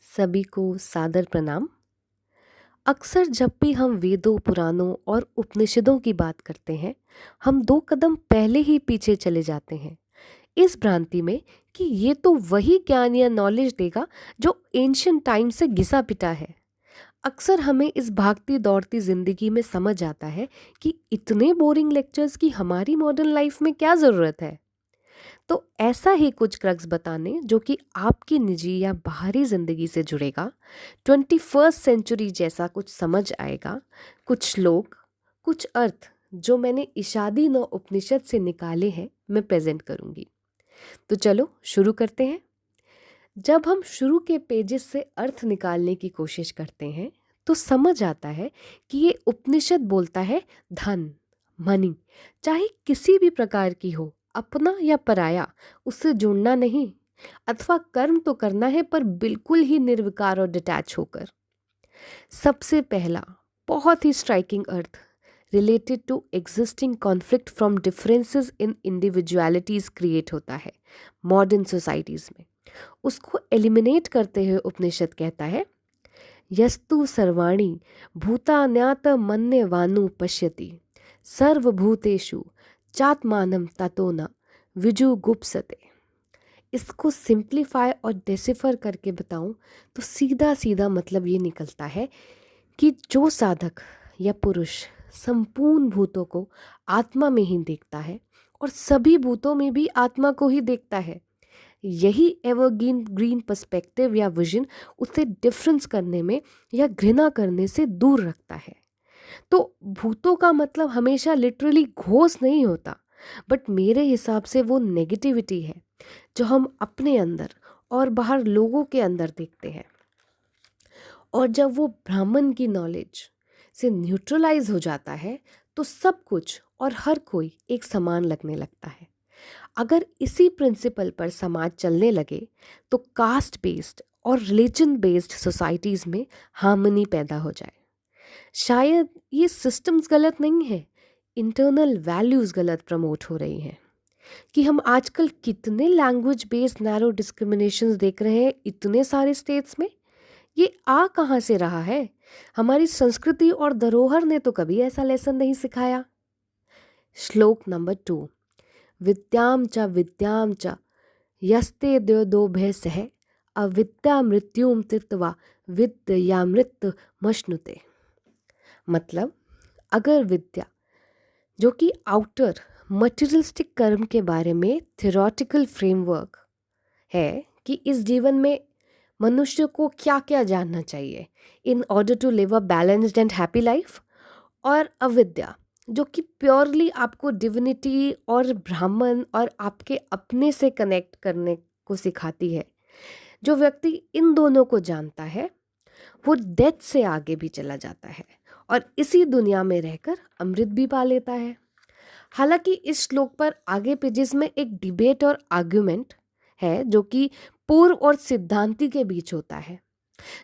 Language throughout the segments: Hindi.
सभी को सादर प्रणाम। अक्सर जब भी हम वेदों, पुराणों और उपनिषदों की बात करते हैं, हम दो कदम पहले ही पीछे चले जाते हैं, इस भ्रांति में कि ये तो वही ज्ञान या नॉलेज देगा जो एंशियंट टाइम से घिसा पिटा है। अक्सर हमें इस भागती दौड़ती जिंदगी में समझ आता है कि इतने बोरिंग लेक्चर्स की हमारी मॉडर्न लाइफ में क्या ज़रूरत है। तो ऐसा ही कुछ क्रक्स बताने जो कि आपकी निजी या बाहरी ज़िंदगी से जुड़ेगा, 21st सेंचुरी जैसा कुछ समझ आएगा, कुछ श्लोक, कुछ अर्थ जो मैंने इषादी नौ उपनिषद से निकाले हैं, मैं प्रेजेंट करूंगी। तो चलो शुरू करते हैं। जब हम शुरू के पेजेस से अर्थ निकालने की कोशिश करते हैं तो समझ आता है कि ये उपनिषद बोलता है धन, मनी, चाहे किसी भी प्रकार की हो, अपना या पराया, उससे जुड़ना नहीं, अथवा कर्म तो करना है पर बिल्कुल ही निर्विकार और डिटैच होकर। सबसे पहला बहुत ही स्ट्राइकिंग अर्थ related to existing conflict from differences in individualities create होता है मॉडर्न सोसाइटीज में। उसको एलिमिनेट करते हुए उपनिषद कहता है, यस्तु सर्वाणि भूतान्यात मन्यवानु पश्यति सर्वभूतेषु चात्मानं ततो न विजुगुप्सते। इसको सिंप्लीफाई और डेसिफर करके बताऊं तो सीधा सीधा मतलब ये निकलता है कि जो साधक या पुरुष संपूर्ण भूतों को आत्मा में ही देखता है और सभी भूतों में भी आत्मा को ही देखता है, यही एवरग्रीन ग्रीन पर्सपेक्टिव या विजन उसे डिफरेंस करने में या घृणा करने से दूर रखता है। तो भूतों का मतलब हमेशा लिटरली घोष नहीं होता, बट मेरे हिसाब से वो नेगेटिविटी है जो हम अपने अंदर और बाहर लोगों के अंदर देखते हैं। और जब वो ब्राह्मण की नॉलेज से न्यूट्रलाइज हो जाता है तो सब कुछ और हर कोई एक समान लगने लगता है। अगर इसी प्रिंसिपल पर समाज चलने लगे तो कास्ट बेस्ड और रिलीजन बेस्ड सोसाइटीज़ में हार्मनी पैदा हो जाए। शायद ये सिस्टम्स गलत नहीं है, इंटरनल वैल्यूज़ गलत प्रमोट हो रही हैं। कि हम आजकल कितने लैंग्वेज बेस्ड नैरो डिस्क्रिमिनेशंस देख रहे हैं इतने सारे स्टेट्स में। ये आ कहाँ से रहा है? हमारी संस्कृति और धरोहर ने तो कभी ऐसा लेसन नहीं सिखाया। श्लोक नंबर 2, विद्याम च यस्ते द्योदोभय सह अविद्या मृत्युम तीर्त्वा विद्यामृत मश्नुते। मतलब अगर विद्या जो कि आउटर मटेरियलिस्टिक कर्म के बारे में थियोरेटिकल फ्रेमवर्क है कि इस जीवन में मनुष्य को क्या क्या जानना चाहिए in order to live a balanced and happy life, और अविद्या जो कि प्योरली आपको डिविनिटी और ब्राह्मण और आपके अपने से कनेक्ट करने को सिखाती है। जो व्यक्ति इन दोनों को जानता है वो डेथ से आगे भी चला जाता है और इसी दुनिया में रहकर अमृत भी पा लेता है। हालांकि इस श्लोक पर आगे पेजेस में एक डिबेट और आर्ग्यूमेंट है जो कि पूर्व और सिद्धांति के बीच होता है,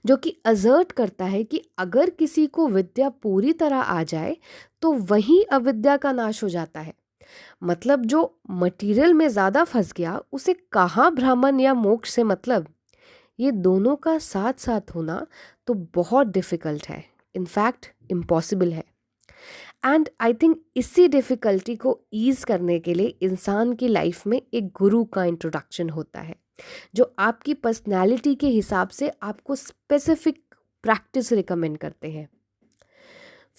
जो कि असर्ट करता है कि अगर किसी को विद्या पूरी तरह आ जाए तो वही अविद्या का नाश हो जाता है। मतलब जो मटेरियल में ज़्यादा फंस गया उसे कहाँ ब्राह्मण या मोक्ष से मतलब। ये दोनों का साथ साथ होना तो बहुत डिफ़िकल्ट है, इनफैक्ट इम्पॉसिबल है। एंड आई थिंक इसी डिफ़िकल्टी को ईज करने के लिए इंसान की लाइफ में एक गुरु का इंट्रोडक्शन होता है जो आपकी पर्सनैलिटी के हिसाब से आपको स्पेसिफिक प्रैक्टिस रिकमेंड करते हैं।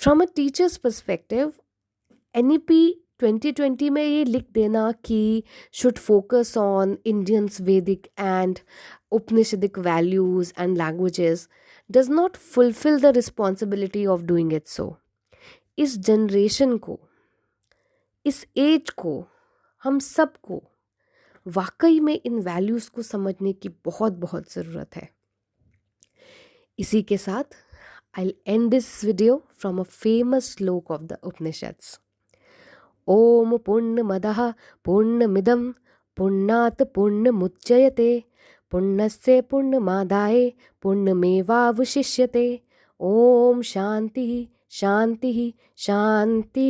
From a teachers perspective, NEP 2020 में ये लिख देना कि शुड फोकस ऑन इंडियंस वैदिक and Upanishadic values and languages does not fulfil the responsibility of doing it so. इस जनरेशन को, इस एज को, हम सबको वाकई में इन वैल्यूज़ को समझने की बहुत बहुत ज़रूरत है। इसी के साथ I'll end this video from a famous श्लोक of the Upanishads. ओम पूर्णमदः पूर्णमिदं पूर्णात् पूर्णमुच्यते पूर्णस्य पूर्णमादाय पूर्णमेवावशिष्यते। ओम शांति शांति शांति।